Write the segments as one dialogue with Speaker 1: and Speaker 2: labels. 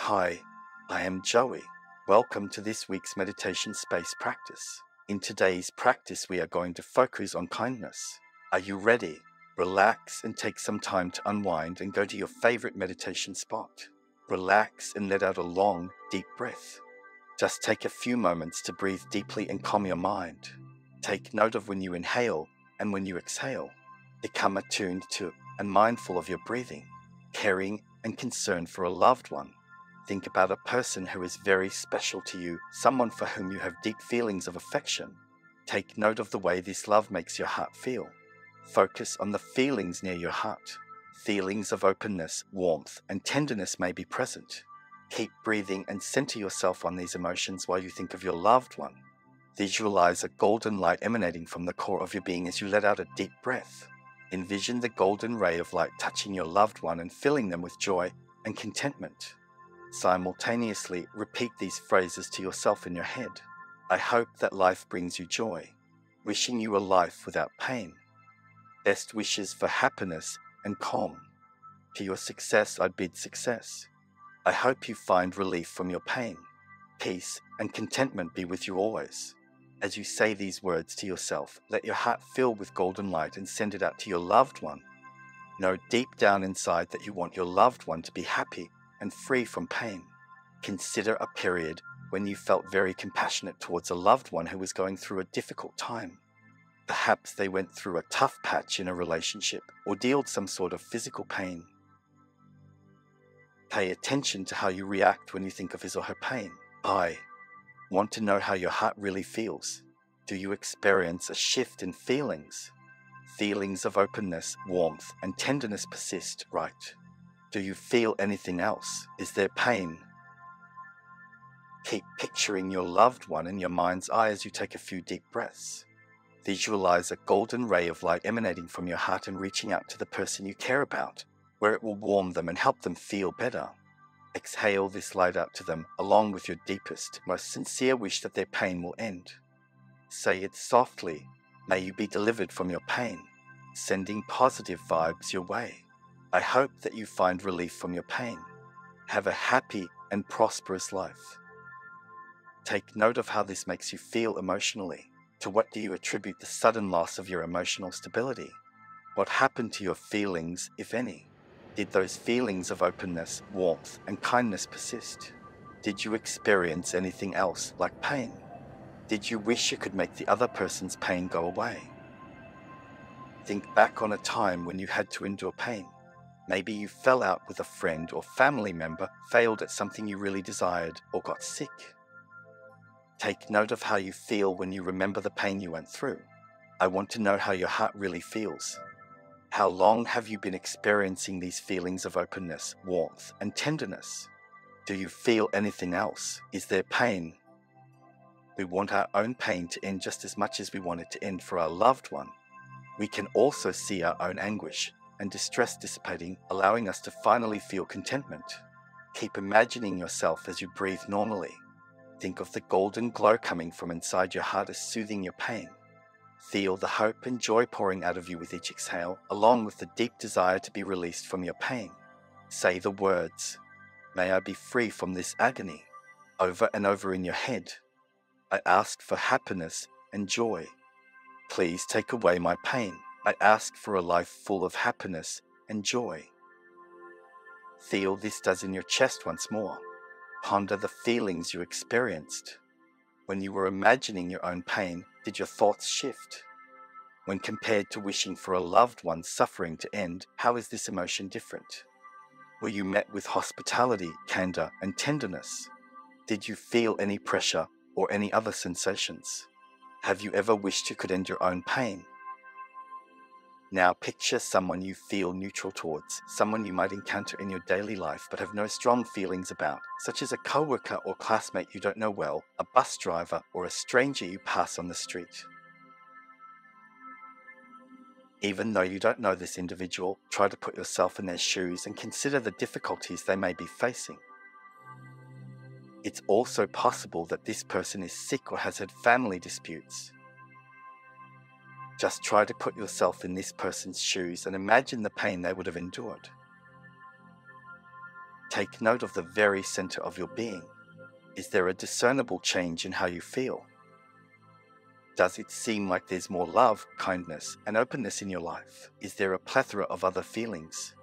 Speaker 1: Hi, I am Joey. Welcome to this week's meditation space practice. In today's practice, we are going to focus on kindness. Are you ready? Relax and take some time to unwind and go to your favorite meditation spot. Relax and let out a long, deep breath. Just take a few moments to breathe deeply and calm your mind. Take note of when you inhale and when you exhale. Become attuned to and mindful of your breathing, caring and concerned for a loved one. Think about a person who is very special to you, someone for whom you have deep feelings of affection. Take note of the way this love makes your heart feel. Focus on the feelings near your heart. Feelings of openness, warmth, and tenderness may be present. Keep breathing and center yourself on these emotions while you think of your loved one. Visualize a golden light emanating from the core of your being as you let out a deep breath. Envision the golden ray of light touching your loved one and filling them with joy and contentment. Simultaneously, repeat these phrases to yourself in your head. I hope that life brings you joy. Wishing you a life without pain. Best wishes for happiness and calm. To your success I bid success. I hope you find relief from your pain. Peace and contentment be with you always. As you say these words to yourself, let your heart fill with golden light and send it out to your loved one. Know deep down inside that you want your loved one to be happy and free from pain. Consider a period when you felt very compassionate towards a loved one who was going through a difficult time. Perhaps they went through a tough patch in a relationship or dealt some sort of physical pain. Pay attention to how you react when you think of his or her pain. I want to know how your heart really feels. Do you experience a shift in feelings? Feelings of openness, warmth, and tenderness persist, right? Do you feel anything else? Is there pain? Keep picturing your loved one in your mind's eye as you take a few deep breaths. Visualize a golden ray of light emanating from your heart and reaching out to the person you care about, where it will warm them and help them feel better. Exhale this light out to them, along with your deepest, most sincere wish that their pain will end. Say it softly, may you be delivered from your pain, sending positive vibes your way. I hope that you find relief from your pain. Have a happy and prosperous life. Take note of how this makes you feel emotionally. To what do you attribute the sudden loss of your emotional stability? What happened to your feelings, if any? Did those feelings of openness, warmth, and kindness persist? Did you experience anything else, like pain? Did you wish you could make the other person's pain go away? Think back on a time when you had to endure pain. Maybe you fell out with a friend or family member, failed at something you really desired, or got sick. Take note of how you feel when you remember the pain you went through. I want to know how your heart really feels. How long have you been experiencing these feelings of openness, warmth, and tenderness? Do you feel anything else? Is there pain? We want our own pain to end just as much as we want it to end for our loved one. We can also see our own anguish and distress dissipating, allowing us to finally feel contentment. Keep imagining yourself as you breathe normally. Think of the golden glow coming from inside your heart as soothing your pain. Feel the hope and joy pouring out of you with each exhale, along with the deep desire to be released from your pain. Say the words, may I be free from this agony, over and over in your head. I ask for happiness and joy. Please take away my pain. I ask for a life full of happiness and joy. Feel this does in your chest once more. Ponder the feelings you experienced. When you were imagining your own pain, did your thoughts shift? When compared to wishing for a loved one's suffering to end, how is this emotion different? Were you met with hospitality, candor, and tenderness? Did you feel any pressure or any other sensations? Have you ever wished you could end your own pain? Now picture someone you feel neutral towards, someone you might encounter in your daily life but have no strong feelings about, such as a coworker or classmate you don't know well, a bus driver, or a stranger you pass on the street. Even though you don't know this individual, try to put yourself in their shoes and consider the difficulties they may be facing. It's also possible that this person is sick or has had family disputes. Just try to put yourself in this person's shoes and imagine the pain they would have endured. Take note of the very center of your being. Is there a discernible change in how you feel? Does it seem like there's more love, kindness, and openness in your life? Is there a plethora of other feelings?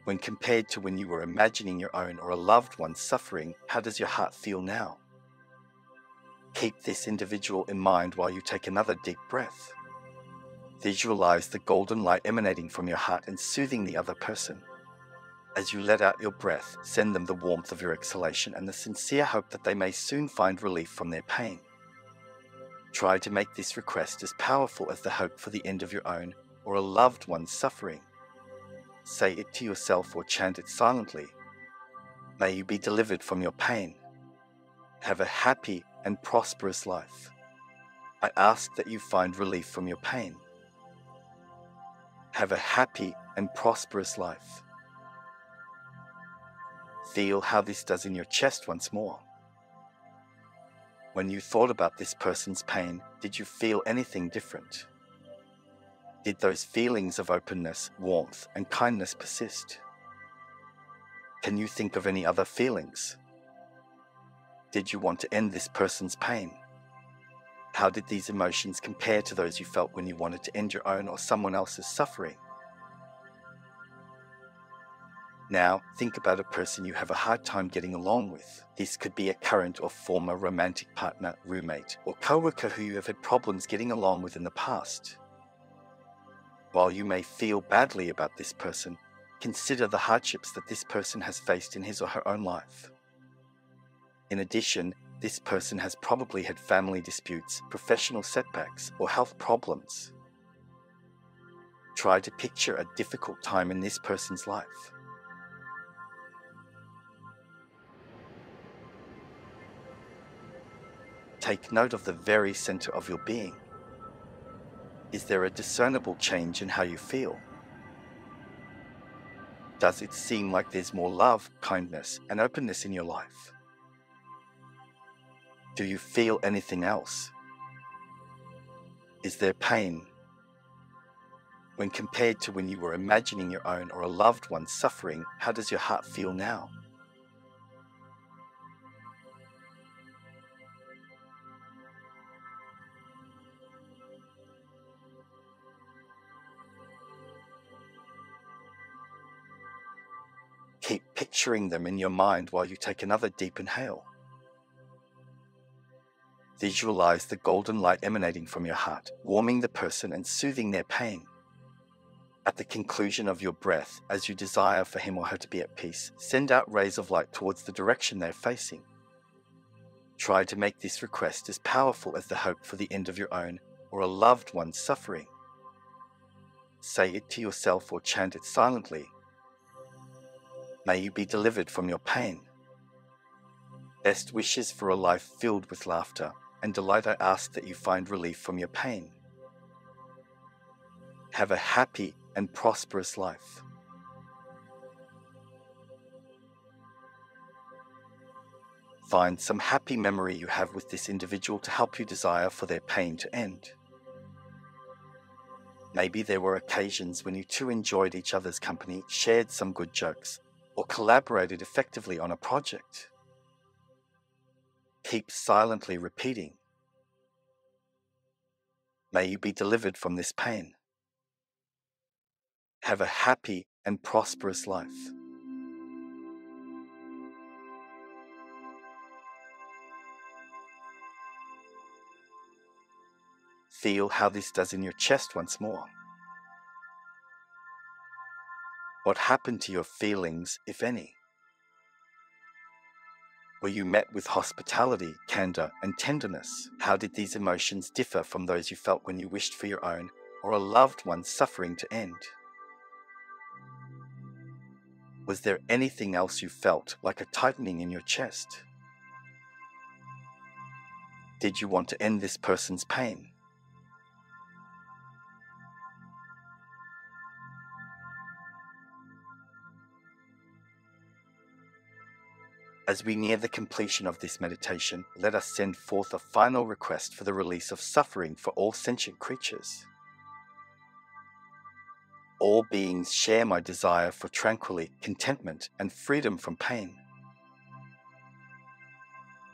Speaker 1: When compared to when you were imagining your own or a loved one's suffering, how does your heart feel now? Keep this individual in mind while you take another deep breath. Visualize the golden light emanating from your heart and soothing the other person. As you let out your breath, send them the warmth of your exhalation and the sincere hope that they may soon find relief from their pain. Try to make this request as powerful as the hope for the end of your own or a loved one's suffering. Say it to yourself or chant it silently. May you be delivered from your pain. Have a happy and prosperous life. I ask that you find relief from your pain. Have a happy and prosperous life. Feel how this does in your chest once more. When you thought about this person's pain, did you feel anything different? Did those feelings of openness, warmth, and kindness persist? Can you think of any other feelings? Did you want to end this person's pain? How did these emotions compare to those you felt when you wanted to end your own or someone else's suffering? Now, think about a person you have a hard time getting along with. This could be a current or former romantic partner, roommate, or co-worker who you have had problems getting along with in the past. While you may feel badly about this person, consider the hardships that this person has faced in his or her own life. In addition, this person has probably had family disputes, professional setbacks, or health problems. Try to picture a difficult time in this person's life. Take note of the very center of your being. Is there a discernible change in how you feel? Does it seem like there's more love, kindness, and openness in your life? Do you feel anything else? Is there pain? When compared to when you were imagining your own or a loved one's suffering, how does your heart feel now? Keep picturing them in your mind while you take another deep inhale. Visualize the golden light emanating from your heart, warming the person and soothing their pain. At the conclusion of your breath, as you desire for him or her to be at peace, send out rays of light towards the direction they're facing. Try to make this request as powerful as the hope for the end of your own or a loved one's suffering. Say it to yourself or chant it silently. May you be delivered from your pain. Best wishes for a life filled with laughter and delight. I ask that you find relief from your pain. Have a happy and prosperous life. Find some happy memory you have with this individual to help you desire for their pain to end. Maybe there were occasions when you two enjoyed each other's company, shared some good jokes, or collaborated effectively on a project. Keep silently repeating. May you be delivered from this pain. Have a happy and prosperous life. Feel how this does in your chest once more. What happened to your feelings, if any? Were you met with hospitality, candor, and tenderness? How did these emotions differ from those you felt when you wished for your own or a loved one's suffering to end? Was there anything else you felt, like a tightening in your chest? Did you want to end this person's pain? As we near the completion of this meditation, let us send forth a final request for the release of suffering for all sentient creatures. All beings share my desire for tranquility, contentment, and freedom from pain.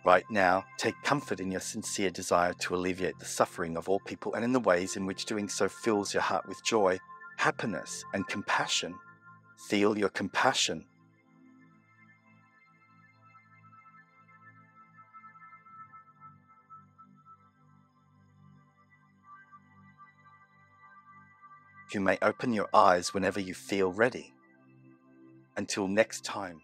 Speaker 1: Right now, take comfort in your sincere desire to alleviate the suffering of all people and in the ways in which doing so fills your heart with joy, happiness, and compassion. Feel your compassion. You may open your eyes whenever you feel ready. Until next time.